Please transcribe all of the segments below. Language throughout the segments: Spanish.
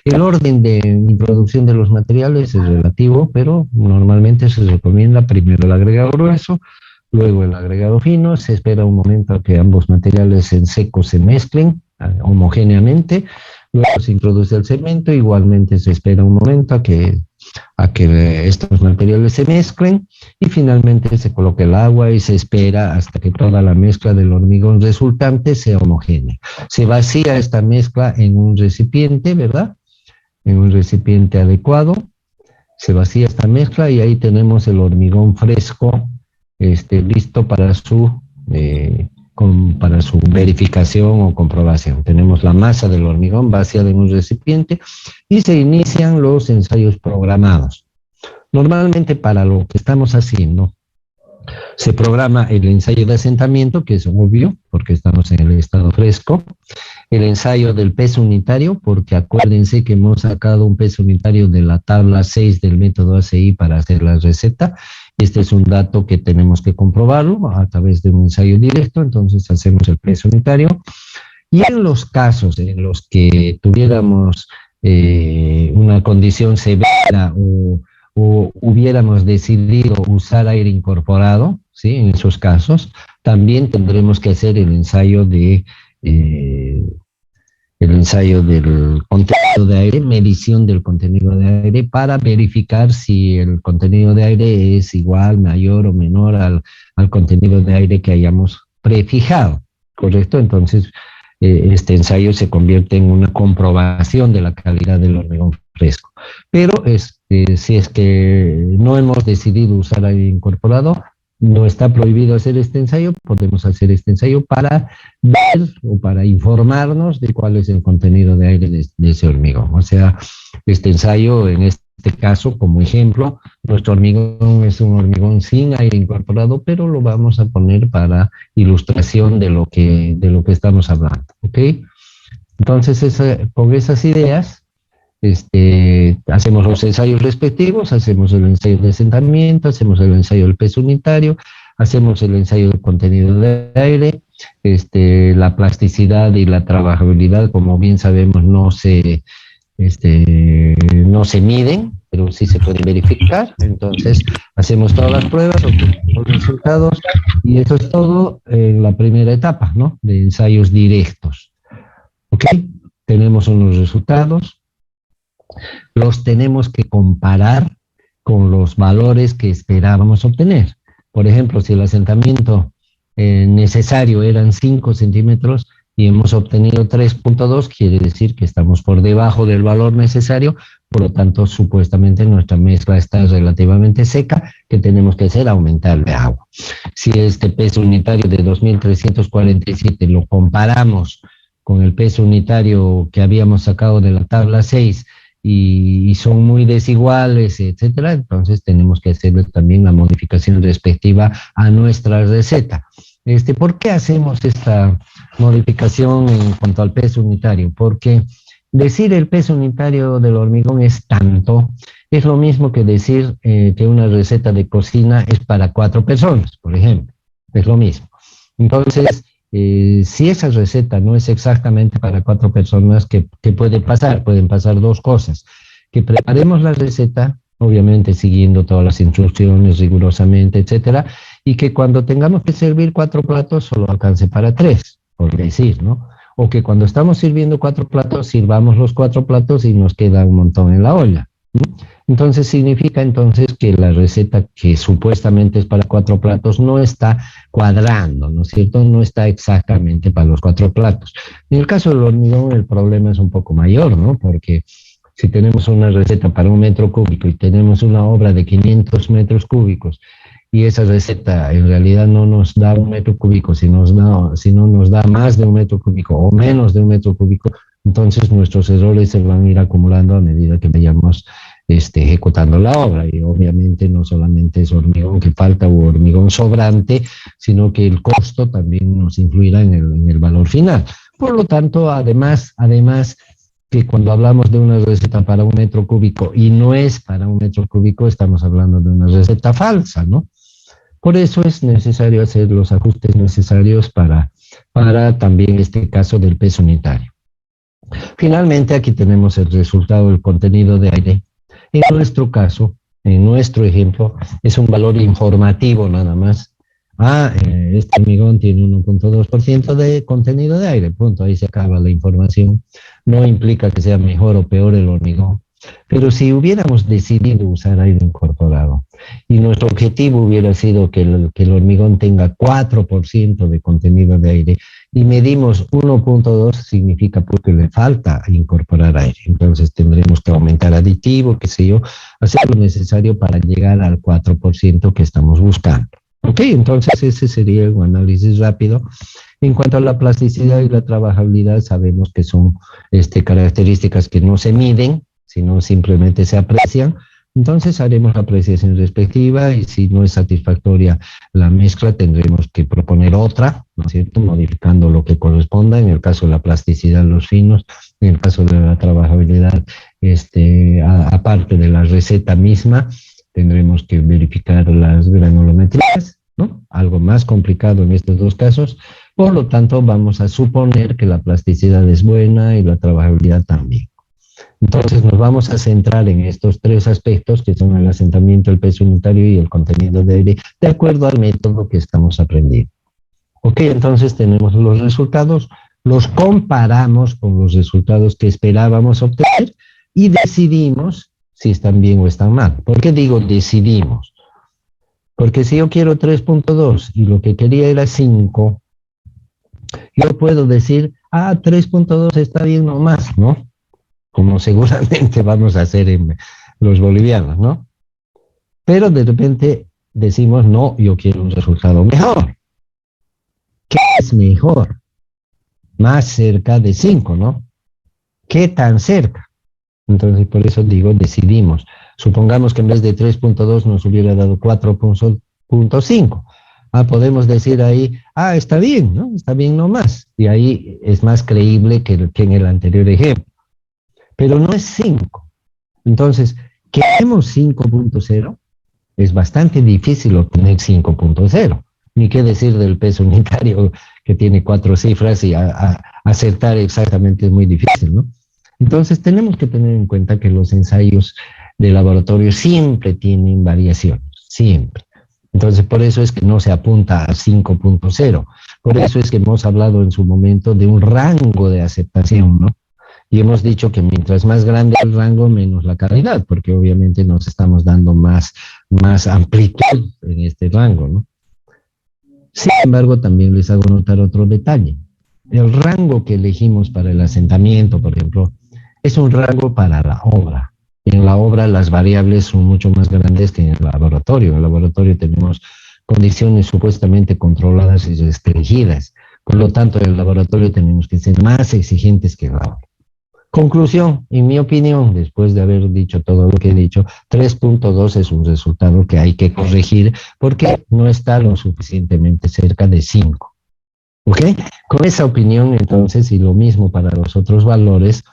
El orden de introducción de los materiales es relativo, pero normalmente se recomienda primero el agregado grueso, luego el agregado fino. Se espera un momento a que ambos materiales en seco se mezclen homogéneamente. Luego se introduce el cemento, igualmente se espera un momento a que estos materiales se mezclen y finalmente se coloca el agua y se espera hasta que toda la mezcla del hormigón resultante sea homogénea. Se vacía esta mezcla en un recipiente, ¿verdad? En un recipiente adecuado, se vacía esta mezcla y ahí tenemos el hormigón fresco listo para su verificación o comprobación. Tenemos la masa del hormigón vaciada en un recipiente y se inician los ensayos programados. Normalmente para lo que estamos haciendo, se programa el ensayo de asentamiento, que es obvio, porque estamos en el estado fresco, el ensayo del peso unitario, porque acuérdense que hemos sacado un peso unitario de la tabla 6 del método ACI para hacer la receta. Este es un dato que tenemos que comprobarlo a través de un ensayo directo, entonces hacemos el peso unitario. Y en los casos en los que tuviéramos una condición severa o hubiéramos decidido usar aire incorporado, ¿sí? En esos casos, también tendremos que hacer el ensayo del contenido de aire, medición del contenido de aire para verificar si el contenido de aire es igual, mayor o menor al contenido de aire que hayamos prefijado, ¿correcto? Entonces, este ensayo se convierte en una comprobación de la calidad del hormigón fresco. Pero si es que no hemos decidido usar aire incorporado, no está prohibido hacer este ensayo, podemos hacer este ensayo para ver o para informarnos de cuál es el contenido de aire de ese hormigón. O sea, este ensayo, en este caso, como ejemplo, nuestro hormigón es un hormigón sin aire incorporado, pero lo vamos a poner para ilustración de lo que estamos hablando, ¿ok? Entonces, con esas ideas, hacemos los ensayos respectivos, hacemos el ensayo de asentamiento, hacemos el ensayo del peso unitario, hacemos el ensayo del contenido de aire, la plasticidad y la trabajabilidad, como bien sabemos, no se miden, pero sí se pueden verificar. Entonces, hacemos todas las pruebas, obtenemos los resultados, y eso es todo en la primera etapa, ¿no? De ensayos directos. ¿Ok? Tenemos unos resultados, los tenemos que comparar con los valores que esperábamos obtener. Por ejemplo, si el asentamiento necesario eran 5 centímetros y hemos obtenido 3.2, quiere decir que estamos por debajo del valor necesario, por lo tanto, supuestamente nuestra mezcla está relativamente seca, que tenemos que hacer aumentar de agua. Si este peso unitario de 2.347 lo comparamos con el peso unitario que habíamos sacado de la tabla 6, y son muy desiguales, etcétera, entonces tenemos que hacer también la modificación respectiva a nuestra receta. ¿Por qué hacemos esta modificación en cuanto al peso unitario? Porque decir el peso unitario del hormigón es tanto, es lo mismo que decir que una receta de cocina es para 4 personas, por ejemplo, es lo mismo. Entonces, si esa receta no es exactamente para 4 personas, ¿qué puede pasar? Pueden pasar dos cosas. Que preparemos la receta, obviamente siguiendo todas las instrucciones rigurosamente, etcétera, y que cuando tengamos que servir 4 platos solo alcance para 3, por decir, ¿no? O que cuando estamos sirviendo 4 platos, sirvamos los 4 platos y nos queda un montón en la olla, ¿no? Entonces significa que la receta que supuestamente es para 4 platos no está cuadrando, ¿no es cierto? No está exactamente para los 4 platos. En el caso del hormigón el problema es un poco mayor, ¿no? Porque si tenemos una receta para 1 metro cúbico y tenemos una obra de 500 metros cúbicos y esa receta en realidad no nos da 1 metro cúbico, sino nos da más de 1 metro cúbico o menos de 1 metro cúbico, entonces nuestros errores se van a ir acumulando a medida que vayamos ejecutando la obra. Y obviamente no solamente es hormigón que falta o hormigón sobrante, sino que el costo también nos influirá en el valor final. Por lo tanto, además que cuando hablamos de una receta para 1 metro cúbico y no es para 1 metro cúbico, estamos hablando de una receta falsa, ¿no? Por eso es necesario hacer los ajustes necesarios para también este caso del peso unitario. Finalmente, aquí tenemos el resultado del contenido de aire. En nuestro caso, en nuestro ejemplo, es un valor informativo nada más. Este hormigón tiene 1.2% de contenido de aire, punto, ahí se acaba la información. No implica que sea mejor o peor el hormigón. Pero si hubiéramos decidido usar aire incorporado y nuestro objetivo hubiera sido que el hormigón tenga 4% de contenido de aire y medimos 1.2, significa porque le falta incorporar aire. Entonces tendremos que aumentar aditivo, qué sé yo, hacer lo necesario para llegar al 4% que estamos buscando. Ok, entonces ese sería un análisis rápido. En cuanto a la plasticidad y la trabajabilidad, sabemos que son características que no se miden, sino simplemente se aprecian. Entonces haremos la apreciación respectiva y si no es satisfactoria la mezcla tendremos que proponer otra, ¿no es cierto? Modificando lo que corresponda, en el caso de la plasticidad, los finos, en el caso de la trabajabilidad, aparte de la receta misma, tendremos que verificar las granulometrías, ¿no? Algo más complicado en estos dos casos. Por lo tanto, vamos a suponer que la plasticidad es buena y la trabajabilidad también. Entonces nos vamos a centrar en estos tres aspectos que son el asentamiento, el peso unitario y el contenido de aire, de acuerdo al método que estamos aprendiendo. Ok, entonces tenemos los resultados, los comparamos con los resultados que esperábamos obtener y decidimos si están bien o están mal. ¿Por qué digo decidimos? Porque si yo quiero 3.2 y lo que quería era 5, yo puedo decir, 3.2 está bien nomás, ¿no? Como seguramente vamos a hacer en los bolivianos, ¿no? Pero de repente decimos, no, yo quiero un resultado mejor. ¿Qué es mejor? Más cerca de 5, ¿no? ¿Qué tan cerca? Entonces, por eso digo, decidimos. Supongamos que en vez de 3.2 nos hubiera dado 4.5. Podemos decir ahí, está bien, ¿no? Está bien nomás. Y ahí es más creíble que en el anterior ejemplo. Pero no es 5. Entonces, queremos 5.0, es bastante difícil obtener 5.0. Ni qué decir del peso unitario que tiene 4 cifras y acertar exactamente es muy difícil, ¿no? Entonces, tenemos que tener en cuenta que los ensayos de laboratorio siempre tienen variaciones, siempre. Entonces, por eso es que no se apunta a 5.0. Por eso es que hemos hablado en su momento de un rango de aceptación, ¿no? Y hemos dicho que mientras más grande el rango, menos la calidad, porque obviamente nos estamos dando más amplitud en este rango, ¿no? Sin embargo, también les hago notar otro detalle. El rango que elegimos para el asentamiento, por ejemplo, es un rango para la obra. En la obra las variables son mucho más grandes que en el laboratorio. En el laboratorio tenemos condiciones supuestamente controladas y restringidas. Por lo tanto, en el laboratorio tenemos que ser más exigentes que en la obra. Conclusión, en mi opinión, después de haber dicho todo lo que he dicho, 3.2 es un resultado que hay que corregir porque no está lo suficientemente cerca de 5. ¿Ok? Con esa opinión, entonces, y lo mismo para los otros valores,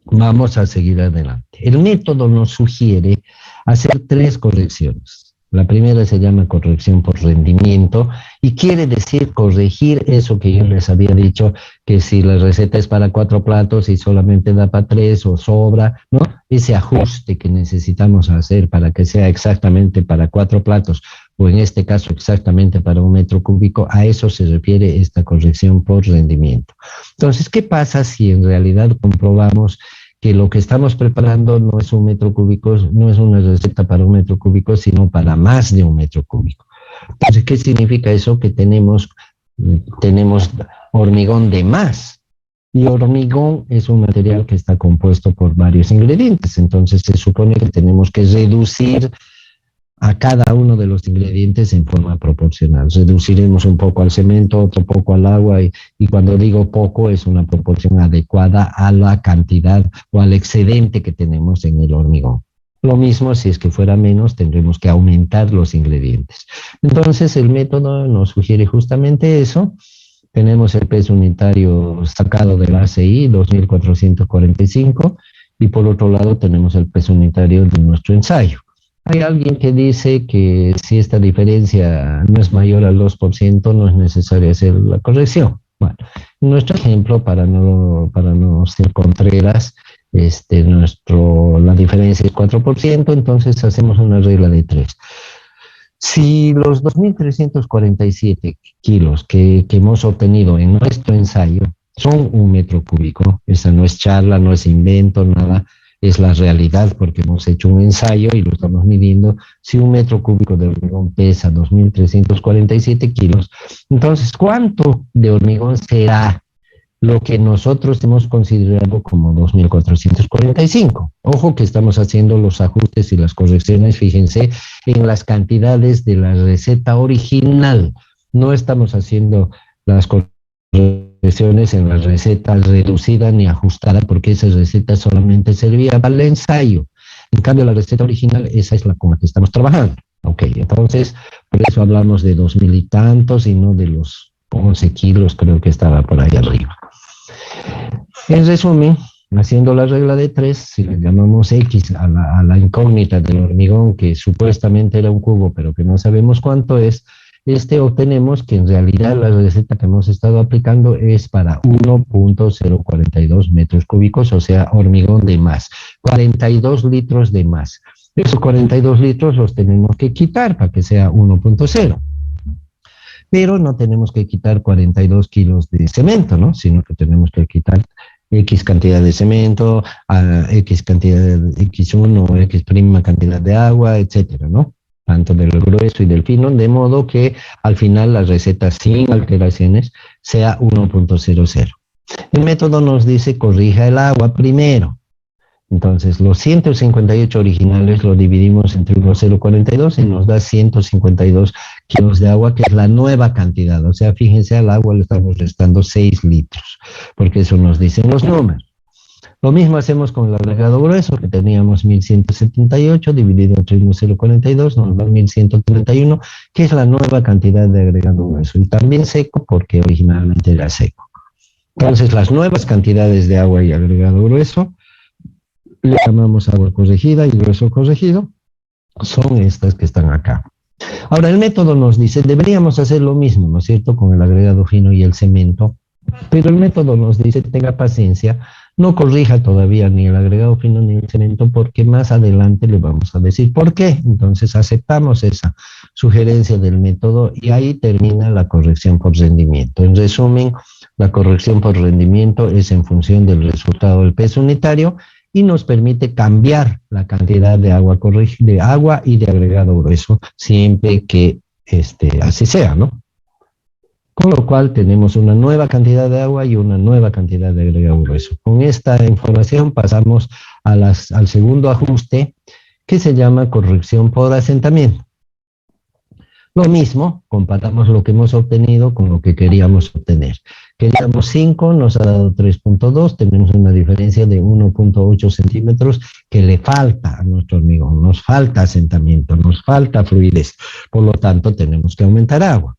vamos a seguir adelante. El método nos sugiere hacer 3 correcciones. La primera se llama corrección por rendimiento y quiere decir corregir eso que yo les había dicho, que si la receta es para 4 platos y solamente da para 3 o sobra, ¿no? Ese ajuste que necesitamos hacer para que sea exactamente para 4 platos o en este caso exactamente para 1 metro cúbico, a eso se refiere esta corrección por rendimiento. Entonces, ¿qué pasa si en realidad comprobamos que lo que estamos preparando no es 1 metro cúbico, no es una receta para 1 metro cúbico, sino para más de 1 metro cúbico? Entonces, ¿qué significa eso? Que tenemos hormigón de más. Y hormigón es un material que está compuesto por varios ingredientes. Entonces, se supone que tenemos que reducir a cada uno de los ingredientes en forma proporcional. Reduciremos un poco al cemento, otro poco al agua y cuando digo poco es una proporción adecuada a la cantidad o al excedente que tenemos en el hormigón. Lo mismo, si es que fuera menos, tendremos que aumentar los ingredientes. Entonces, el método nos sugiere justamente eso. Tenemos el peso unitario sacado del ACI, 2.445, y por otro lado tenemos el peso unitario de nuestro ensayo. Hay alguien que dice que si esta diferencia no es mayor al 2%, no es necesario hacer la corrección. Bueno, nuestro ejemplo, para no ser contreras, la diferencia es 4%, entonces hacemos una regla de 3. Si los 2.347 kilos que hemos obtenido en nuestro ensayo son 1 metro cúbico, esa no es charla, no es invento, nada, es la realidad porque hemos hecho un ensayo y lo estamos midiendo. Si 1 metro cúbico de hormigón pesa 2.347 kilos, entonces, ¿cuánto de hormigón será lo que nosotros hemos considerado como 2.445? Ojo que estamos haciendo los ajustes y las correcciones, fíjense, en las cantidades de la receta original. No estamos haciendo las correcciones en la receta reducida ni ajustada, porque esa receta solamente servía para el ensayo. En cambio, la receta original, esa es la con la que estamos trabajando. Ok, entonces, por eso hablamos de 2.000 y tantos y no de los 11 kilos, creo que estaba por ahí arriba. En resumen, haciendo la regla de 3, si le llamamos X a la incógnita del hormigón, que supuestamente era un cubo, pero que no sabemos cuánto es, obtenemos que en realidad la receta que hemos estado aplicando es para 1.042 metros cúbicos, o sea, hormigón de más, 42 litros de más. Esos 42 litros los tenemos que quitar para que sea 1.0. Pero no tenemos que quitar 42 kilos de cemento, ¿no? Sino que tenemos que quitar X cantidad de cemento, X cantidad de X1 o X prima cantidad de agua, etcétera, ¿no? Tanto del grueso y del fino, de modo que al final la receta sin alteraciones sea 1.00. El método nos dice corrija el agua primero. Entonces, los 158 originales lo dividimos entre 1,042 y nos da 152 kilos de agua, que es la nueva cantidad. O sea, fíjense, al agua le estamos restando 6 litros, porque eso nos dicen los números. Lo mismo hacemos con el agregado grueso, que teníamos 1.178 dividido entre 1,042, nos da 1.131, que es la nueva cantidad de agregado grueso. Y también seco, porque originalmente era seco. Entonces, las nuevas cantidades de agua y agregado grueso le llamamos agua corregida y grueso corregido, son estas que están acá. Ahora, el método nos dice, deberíamos hacer lo mismo, ¿no es cierto?, con el agregado fino y el cemento, pero el método nos dice, tenga paciencia, no corrija todavía ni el agregado fino ni el cemento, porque más adelante le vamos a decir por qué. Entonces, aceptamos esa sugerencia del método y ahí termina la corrección por rendimiento. En resumen, la corrección por rendimiento es en función del resultado del peso unitario y nos permite cambiar la cantidad de agua y de agregado grueso, siempre que así sea, ¿no? Con lo cual tenemos una nueva cantidad de agua y una nueva cantidad de agregado grueso. Con esta información pasamos al segundo ajuste, que se llama corrección por asentamiento. Lo mismo, comparamos lo que hemos obtenido con lo que queríamos obtener. Queríamos 5, nos ha dado 3.2, tenemos una diferencia de 1.8 centímetros que le falta a nuestro hormigón, nos falta asentamiento, nos falta fluidez, por lo tanto tenemos que aumentar agua.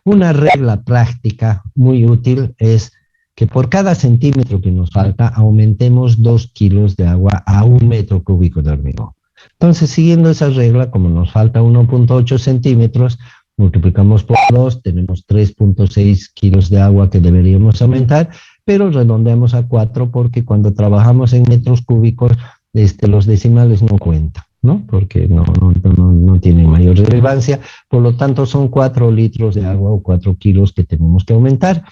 Una regla práctica muy útil es que por cada centímetro que nos falta aumentemos 2 kilos de agua a 1 metro cúbico de hormigón. Entonces, siguiendo esa regla, como nos falta 1.8 centímetros, multiplicamos por 2, tenemos 3.6 kilos de agua que deberíamos aumentar, pero redondeamos a 4 porque cuando trabajamos en metros cúbicos, los decimales no cuentan, ¿no? Porque no tienen mayor relevancia, por lo tanto son 4 litros de agua o 4 kilos que tenemos que aumentar.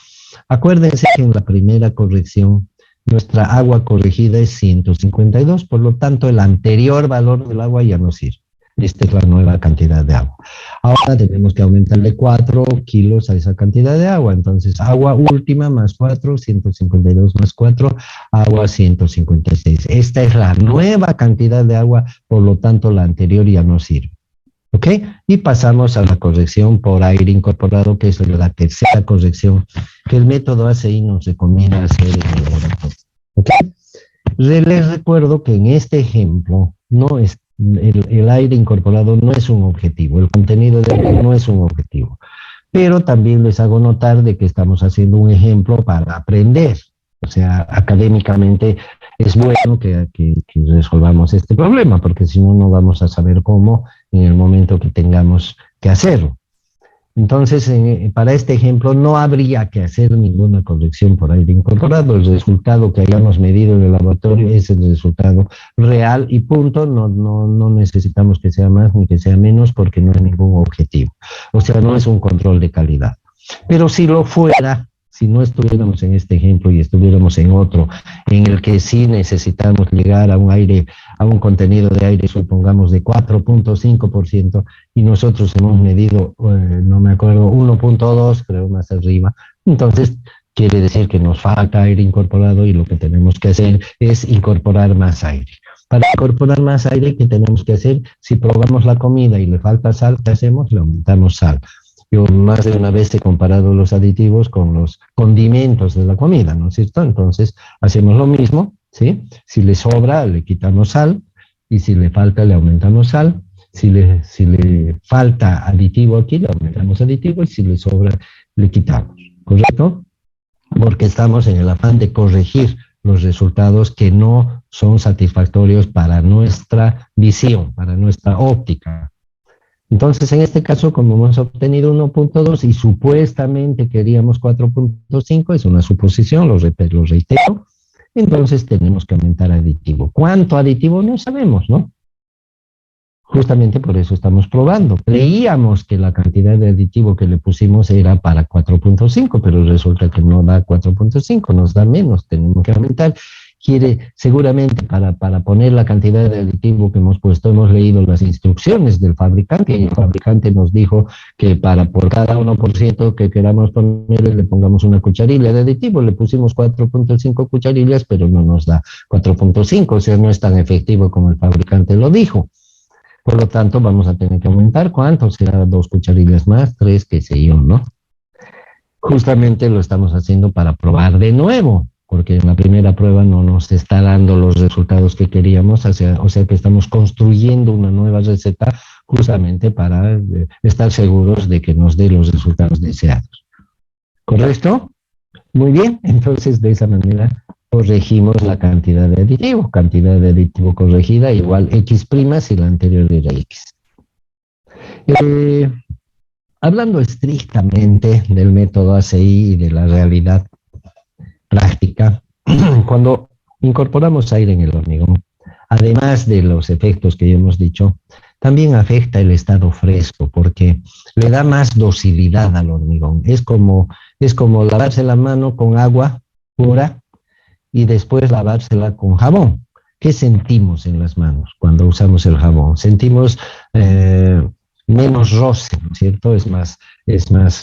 Acuérdense que en la primera corrección nuestra agua corregida es 152, por lo tanto el anterior valor del agua ya no sirve. Esta es la nueva cantidad de agua. Ahora tenemos que aumentarle 4 kilos a esa cantidad de agua. Entonces, agua última más 4, 152 más 4, agua 156. Esta es la nueva cantidad de agua, por lo tanto la anterior ya no sirve. ¿Ok? Y pasamos a la corrección por aire incorporado, que es la tercera corrección que el método ACI nos recomienda hacer en el laboratorio. ¿Ok? Les recuerdo que en este ejemplo no es el aire incorporado no es un objetivo, el contenido de aire no es un objetivo, pero también les hago notar de que estamos haciendo un ejemplo para aprender. O sea, académicamente es bueno que resolvamos este problema, porque si no, no vamos a saber cómo en el momento que tengamos que hacerlo. Entonces, para este ejemplo, no habría que hacer ninguna corrección por aire incorporado. El resultado que hayamos medido en el laboratorio es el resultado real y punto. No necesitamos que sea más ni que sea menos porque no hay ningún objetivo. O sea, no es un control de calidad. Pero si lo fuera, si no estuviéramos en este ejemplo y estuviéramos en otro, en el que sí necesitamos llegar a un aire, a un contenido de aire, supongamos, de 4.5%, y nosotros hemos medido, no me acuerdo, 1.2, creo, más arriba, entonces quiere decir que nos falta aire incorporado y lo que tenemos que hacer es incorporar más aire. Para incorporar más aire, ¿qué tenemos que hacer? Si probamos la comida y le falta sal, ¿qué hacemos? Le aumentamos sal. Yo más de una vez he comparado los aditivos con los condimentos de la comida, ¿no es cierto? Entonces, hacemos lo mismo, ¿sí? Si le sobra, le quitamos sal, y si le falta, le aumentamos sal. Si le falta aditivo aquí, le aumentamos aditivo, y si le sobra, le quitamos, ¿correcto? Porque estamos en el afán de corregir los resultados que no son satisfactorios para nuestra visión, para nuestra óptica. Entonces, en este caso, como hemos obtenido 1.2 y supuestamente queríamos 4.5, es una suposición, lo reitero, entonces tenemos que aumentar aditivo. ¿Cuánto aditivo? No sabemos, ¿no? Justamente por eso estamos probando. Creíamos que la cantidad de aditivo que le pusimos era para 4.5, pero resulta que no da 4.5, nos da menos, tenemos que aumentar. Seguramente para poner la cantidad de aditivo que hemos puesto, hemos leído las instrucciones del fabricante, y el fabricante nos dijo que por cada 1% que queramos ponerle, le pongamos una cucharilla de aditivo. Le pusimos 4.5 cucharillas, pero no nos da 4.5, o sea, no es tan efectivo como el fabricante lo dijo. Por lo tanto, vamos a tener que aumentar. ¿Cuánto? Será 2 cucharillas más, 3, qué sé yo, ¿no? Justamente lo estamos haciendo para probar de nuevo, porque en la primera prueba no nos está dando los resultados que queríamos, o sea que estamos construyendo una nueva receta justamente para estar seguros de que nos dé los resultados deseados. ¿Correcto? Muy bien, entonces de esa manera corregimos la cantidad de aditivo corregida igual X' si la anterior era X. Hablando estrictamente del método ACI y de la realidad práctica, cuando incorporamos aire en el hormigón, además de los efectos que ya hemos dicho, también afecta el estado fresco porque le da más docilidad al hormigón. Es como lavarse la mano con agua pura y después lavársela con jabón. ¿Qué sentimos en las manos cuando usamos el jabón? Sentimos menos roce, ¿no es cierto? Es más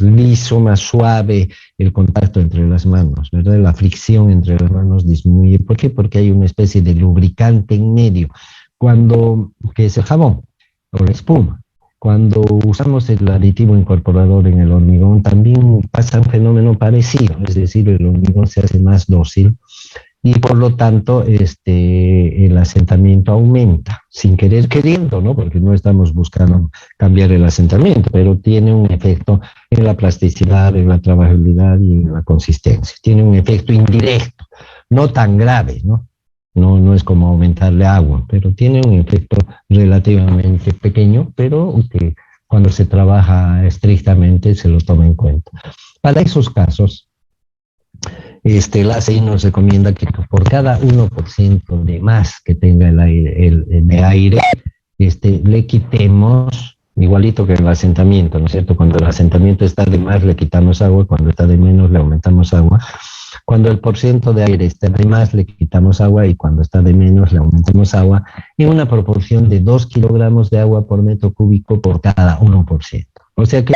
liso, más suave el contacto entre las manos, ¿verdad? La fricción entre las manos disminuye. ¿Por qué? Porque hay una especie de lubricante en medio, que es el jabón o la espuma. Cuando usamos el aditivo incorporador en el hormigón, también pasa un fenómeno parecido, es decir, el hormigón se hace más dócil y por lo tanto el asentamiento aumenta, sin querer queriendo, ¿no? Porque no estamos buscando cambiar el asentamiento, pero tiene un efecto en la plasticidad, en la trabajabilidad y en la consistencia. Tiene un efecto indirecto, no tan grave, ¿no? No es como aumentarle agua, pero tiene un efecto relativamente pequeño, pero que cuando se trabaja estrictamente se lo toma en cuenta. Para esos casos, el ACI nos recomienda que por cada 1% de más que tenga el aire, le quitemos, igualito que el asentamiento, ¿no es cierto? Cuando el asentamiento está de más le quitamos agua, cuando está de menos le aumentamos agua. Cuando el porcentaje de aire está de más, le quitamos agua y cuando está de menos, le aumentamos agua en una proporción de 2 kilogramos de agua por metro cúbico por cada 1%. O sea que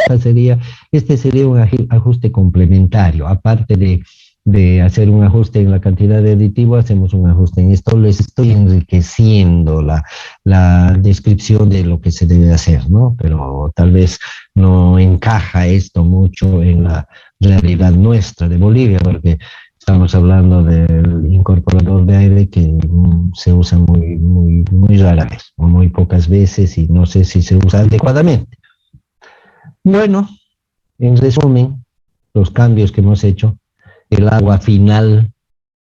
este sería un ajuste complementario. Aparte de hacer un ajuste en la cantidad de aditivo, hacemos un ajuste en esto. Les estoy enriqueciendo la descripción de lo que se debe hacer, ¿no? Pero tal vez no encaja esto mucho en la realidad nuestra de Bolivia, porque estamos hablando del incorporador de aire que se usa muy rara vez, o muy pocas veces, y no sé si se usa adecuadamente. Bueno, en resumen, los cambios que hemos hecho: el agua final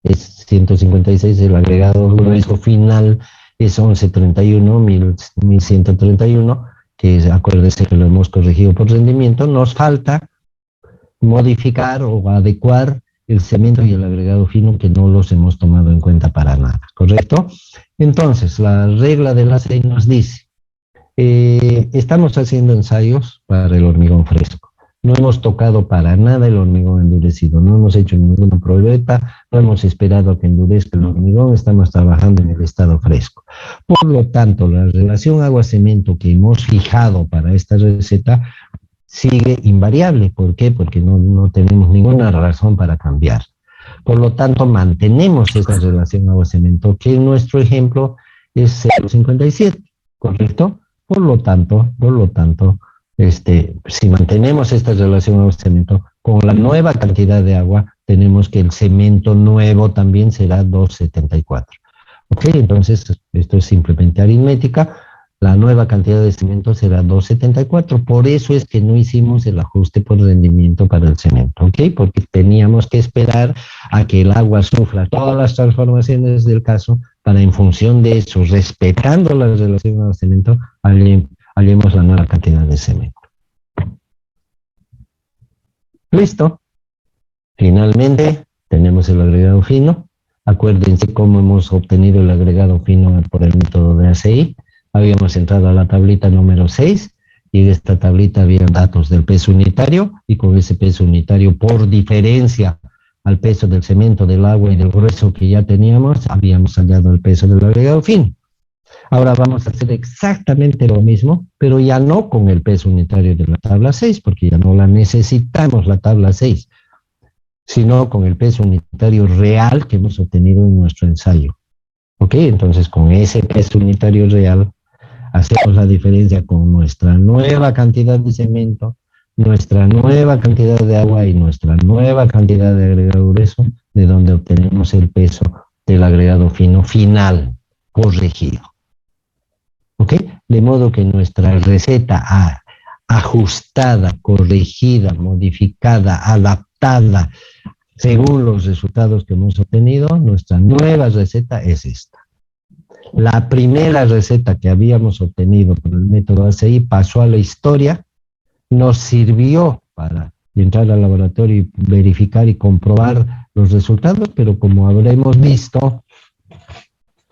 es 156, el agregado grueso final es 1131, 1131, acuérdese que lo hemos corregido por rendimiento, nos falta modificar o adecuar el cemento y el agregado fino que no los hemos tomado en cuenta para nada, ¿correcto? Entonces, la regla de la 6 nos dice, estamos haciendo ensayos para el hormigón fresco. No hemos tocado para nada el hormigón endurecido, no hemos hecho ninguna pruebeta, no hemos esperado a que endurezca el hormigón, estamos trabajando en el estado fresco. Por lo tanto, la relación agua-cemento que hemos fijado para esta receta sigue invariable. ¿Por qué? Porque no tenemos ninguna razón para cambiar. Por lo tanto, mantenemos esta relación agua-cemento, que en nuestro ejemplo es 0,57, ¿correcto? Por lo tanto, si mantenemos esta relación agua-cemento, con la nueva cantidad de agua, tenemos que el cemento nuevo también será 2,74. ¿Ok? Entonces, esto es simplemente aritmética. La nueva cantidad de cemento será 2,74. Por eso es que no hicimos el ajuste por rendimiento para el cemento, ¿ok? Porque teníamos que esperar a que el agua sufra todas las transformaciones del caso para, en función de eso, respetando la relación al cemento, hallemos la nueva cantidad de cemento. Listo. Finalmente, tenemos el agregado fino. Acuérdense cómo hemos obtenido el agregado fino por el método de ACI. Habíamos entrado a la tablita número 6 y en esta tablita había datos del peso unitario, y con ese peso unitario, por diferencia al peso del cemento, del agua y del grueso que ya teníamos, habíamos hallado el peso del agregado fino. Ahora vamos a hacer exactamente lo mismo, pero ya no con el peso unitario de la tabla 6, porque ya no la necesitamos, la tabla 6, sino con el peso unitario real que hemos obtenido en nuestro ensayo. ¿Ok? Entonces, con ese peso unitario real, hacemos la diferencia con nuestra nueva cantidad de cemento, nuestra nueva cantidad de agua y nuestra nueva cantidad de agregado grueso, de donde obtenemos el peso del agregado fino final, corregido. ¿Ok? De modo que nuestra receta ajustada, corregida, modificada, adaptada, según los resultados que hemos obtenido, nuestra nueva receta es esta. La primera receta que habíamos obtenido por el método ACI pasó a la historia, nos sirvió para entrar al laboratorio y verificar y comprobar los resultados, pero como habremos visto,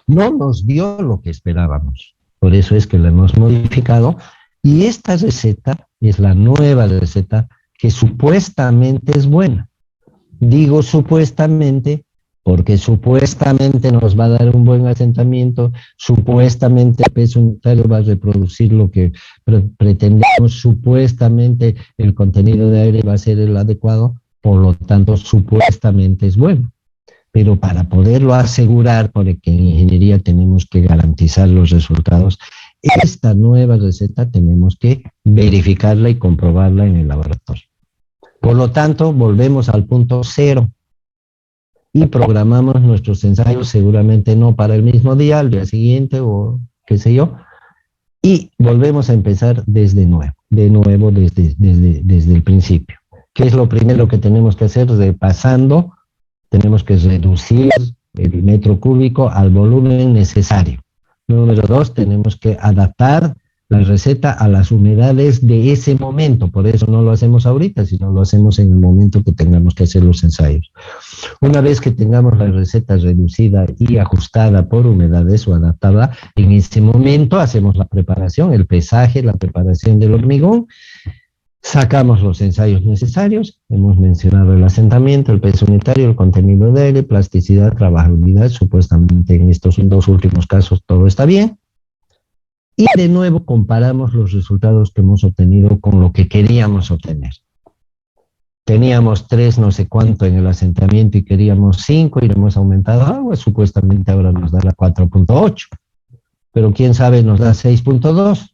no nos dio lo que esperábamos. Por eso es que la hemos modificado, y esta receta es la nueva receta que supuestamente es buena. Digo supuestamente porque supuestamente nos va a dar un buen asentamiento, supuestamente el peso unitario va a reproducir lo que pretendemos, supuestamente el contenido de aire va a ser el adecuado, por lo tanto supuestamente es bueno. Pero para poderlo asegurar, porque en ingeniería tenemos que garantizar los resultados, esta nueva receta tenemos que verificarla y comprobarla en el laboratorio. Por lo tanto, volvemos al punto 0 y programamos nuestros ensayos, seguramente no para el mismo día, al día siguiente o qué sé yo, y volvemos a empezar desde nuevo, desde el principio. ¿Qué es lo primero que tenemos que hacer? Repasando, tenemos que reducir el metro cúbico al volumen necesario. Número 2, tenemos que adaptar la receta a las humedades de ese momento. Por eso no lo hacemos ahorita, sino lo hacemos en el momento que tengamos que hacer los ensayos. Una vez que tengamos la receta reducida y ajustada por humedades o adaptada, en ese momento hacemos la preparación, el pesaje, la preparación del hormigón, sacamos los ensayos necesarios, hemos mencionado el asentamiento, el peso unitario, el contenido de aire, plasticidad, trabajabilidad, supuestamente en estos dos últimos casos todo está bien. Y de nuevo comparamos los resultados que hemos obtenido con lo que queríamos obtener. Teníamos 3 no sé cuánto en el asentamiento y queríamos 5 y le hemos aumentado agua, supuestamente ahora nos da la 4.8, pero quién sabe nos da 6.2.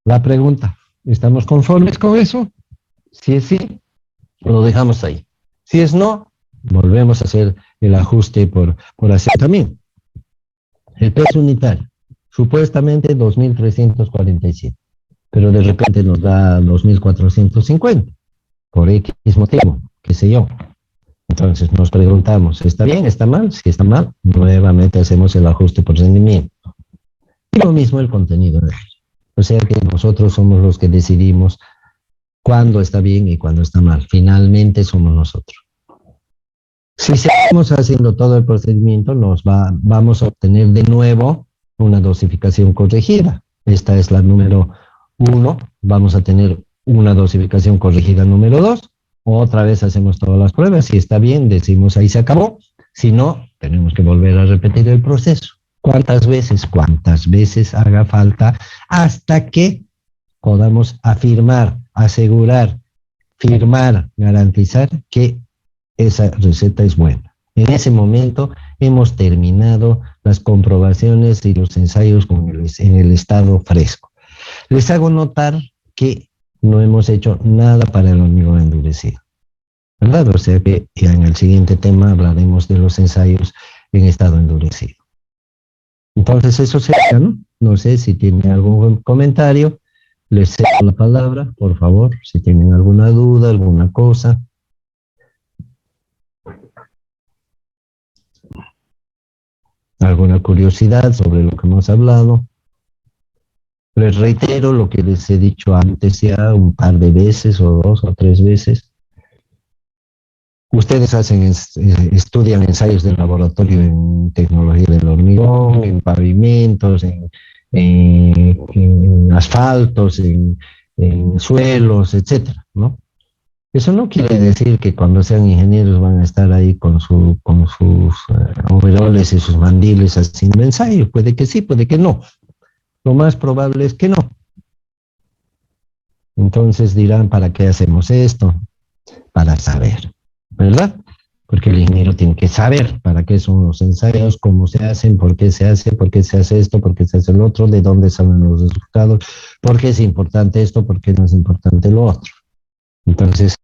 La pregunta, ¿estamos conformes con eso? Si es sí, lo dejamos ahí. Si es no, volvemos a hacer el ajuste por asentamiento. El peso unitario. Supuestamente 2.347, pero de repente nos da 2.450, por X motivo, qué sé yo. Entonces nos preguntamos, ¿está bien? ¿Está mal? Si está mal, nuevamente hacemos el ajuste por rendimiento. Y lo mismo el contenido de aire. O sea que nosotros somos los que decidimos cuándo está bien y cuándo está mal. Finalmente somos nosotros. Si seguimos haciendo todo el procedimiento, vamos a obtener de nuevo una dosificación corregida. Esta es la número 1. Vamos a tener una dosificación corregida número 2. Otra vez hacemos todas las pruebas. Si está bien, decimos ahí se acabó. Si no, tenemos que volver a repetir el proceso. ¿Cuántas veces? Cuántas veces haga falta hasta que podamos afirmar, asegurar, firmar, garantizar que esa receta es buena. En ese momento hemos terminado las comprobaciones y los ensayos en el estado fresco. Les hago notar que no hemos hecho nada para el hormigón endurecido, ¿verdad? O sea que ya en el siguiente tema hablaremos de los ensayos en estado endurecido. Entonces eso sería, ¿no? No sé si tienen algún comentario. Les cedo la palabra, por favor, si tienen alguna duda, alguna cosa. Alguna curiosidad sobre lo que hemos hablado. Les reitero lo que les he dicho antes ya un par de veces o 2 o 3 veces. Ustedes estudian ensayos de laboratorio en tecnología del hormigón, en pavimentos, en asfaltos, en suelos, etcétera, ¿no? Eso no quiere decir que cuando sean ingenieros van a estar ahí con sus overoles y sus mandiles haciendo ensayos. Puede que sí, puede que no. Lo más probable es que no. Entonces dirán, ¿para qué hacemos esto? Para saber, ¿verdad? Porque el ingeniero tiene que saber para qué son los ensayos, cómo se hacen, por qué se hace esto, por qué se hace lo otro, de dónde salen los resultados, por qué es importante esto, por qué no es importante lo otro. Entonces,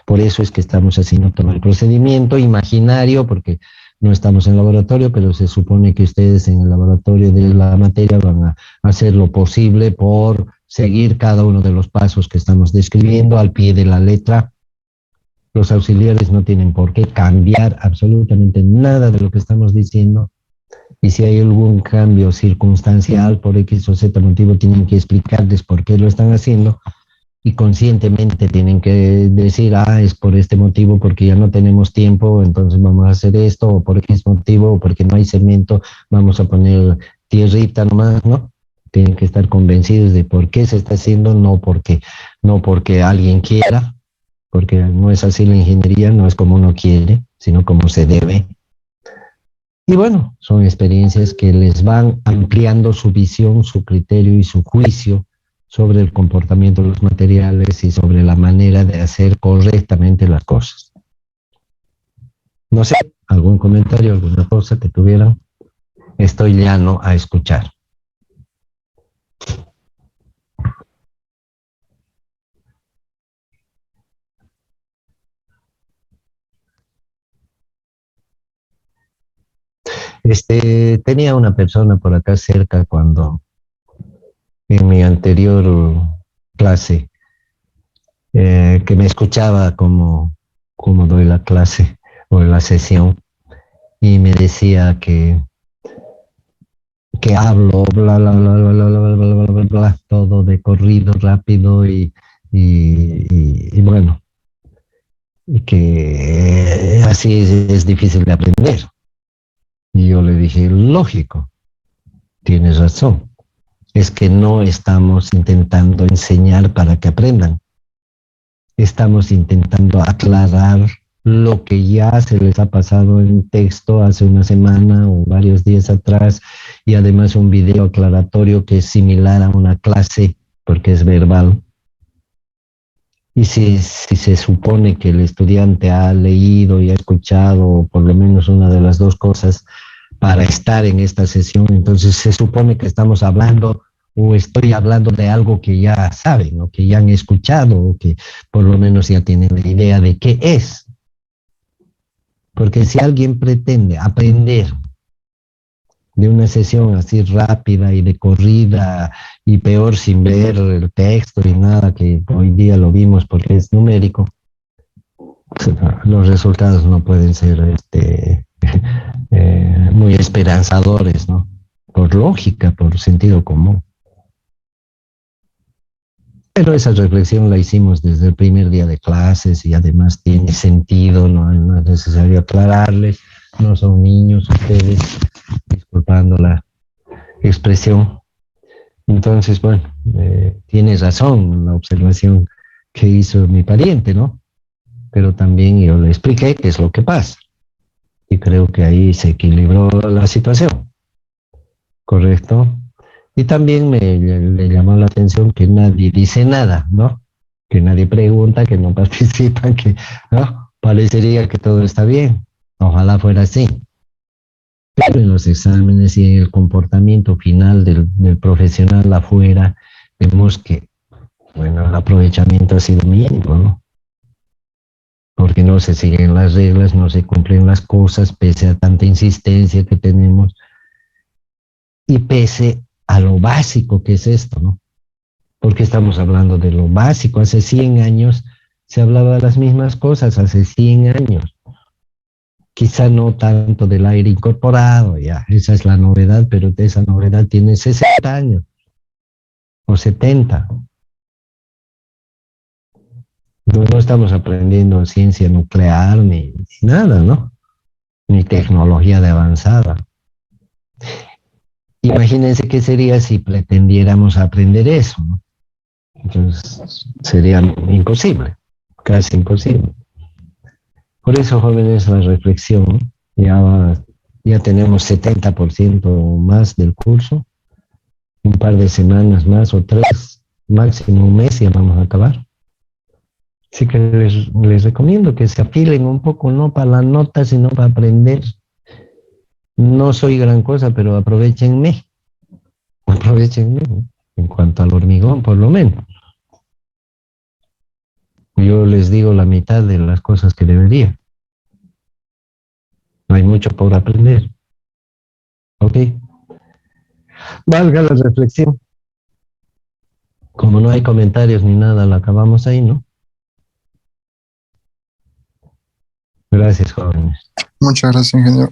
por eso es que estamos haciendo todo el procedimiento imaginario, porque no estamos en laboratorio, pero se supone que ustedes en el laboratorio de la materia van a hacer lo posible por seguir cada uno de los pasos que estamos describiendo al pie de la letra. Los auxiliares no tienen por qué cambiar absolutamente nada de lo que estamos diciendo. Y si hay algún cambio circunstancial por X o Z motivo, tienen que explicarles por qué lo están haciendo y conscientemente tienen que decir, es por este motivo, porque ya no tenemos tiempo, entonces vamos a hacer esto, o por X motivo, o porque no hay cemento, vamos a poner tierrita nomás, ¿no? Tienen que estar convencidos de por qué se está haciendo, no porque alguien quiera, porque no es así la ingeniería, no es como uno quiere, sino como se debe. Y bueno, son experiencias que les van ampliando su visión, su criterio y su juicio sobre el comportamiento de los materiales y sobre la manera de hacer correctamente las cosas. No sé, algún comentario, alguna cosa que tuvieran. Estoy llano a escuchar. Tenía una persona por acá cerca cuando en mi anterior clase que me escuchaba como doy la clase o la sesión y me decía que hablo, bla, bla, bla, bla, bla, bla, bla, bla, bla, bla, todo de corrido, rápido y bueno, y que así es difícil de aprender. Y yo le dije, lógico, tienes razón, es que no estamos intentando enseñar para que aprendan. Estamos intentando aclarar lo que ya se les ha pasado en texto hace una semana o varios días atrás y además un video aclaratorio que es similar a una clase porque es verbal. Y si se supone que el estudiante ha leído y ha escuchado por lo menos una de las dos cosas para estar en esta sesión, entonces se supone que estamos hablando o estoy hablando de algo que ya saben o que ya han escuchado o que por lo menos ya tienen la idea de qué es. Porque si alguien pretende aprender de una sesión así rápida y de corrida y peor sin ver el texto y nada, que hoy día lo vimos porque es numérico, los resultados no pueden ser muy esperanzadores, ¿no? Por lógica, por sentido común. Pero esa reflexión la hicimos desde el primer día de clases y además tiene sentido, no es necesario aclararles, no son niños ustedes, disculpando la expresión. Entonces, bueno, tiene razón la observación que hizo mi pariente, ¿no? Pero también yo le expliqué qué es lo que pasa. Y creo que ahí se equilibró la situación, ¿correcto? Y también le llamó la atención que nadie dice nada, ¿no? Que nadie pregunta, que no participa, que, ¿no? Parecería que todo está bien. Ojalá fuera así. Pero en los exámenes y en el comportamiento final del profesional afuera, vemos que, bueno, el aprovechamiento ha sido mínimo, ¿no? Porque no se siguen las reglas, no se cumplen las cosas, pese a tanta insistencia que tenemos y pese a lo básico que es esto, ¿no? Porque estamos hablando de lo básico. Hace 100 años se hablaba de las mismas cosas, hace 100 años. Quizá no tanto del aire incorporado, ya, esa es la novedad, pero esa novedad tiene 60 años o 70. No estamos aprendiendo ciencia nuclear ni nada, ¿no? Ni tecnología de avanzada. Imagínense qué sería si pretendiéramos aprender eso, ¿no? Entonces sería imposible, casi imposible. Por eso, jóvenes, la reflexión, ya tenemos 70% más del curso, un par de semanas más o 3, máximo un mes y ya vamos a acabar. Así que les recomiendo que se afilen un poco, no para la nota, sino para aprender. No soy gran cosa, pero aprovechenme, ¿no? En cuanto al hormigón, por lo menos. Yo les digo la mitad de las cosas que debería. No hay mucho por aprender. ¿Ok? Valga la reflexión. Como no hay comentarios ni nada, la acabamos ahí, ¿no? Gracias, jóvenes. Muchas gracias, ingeniero.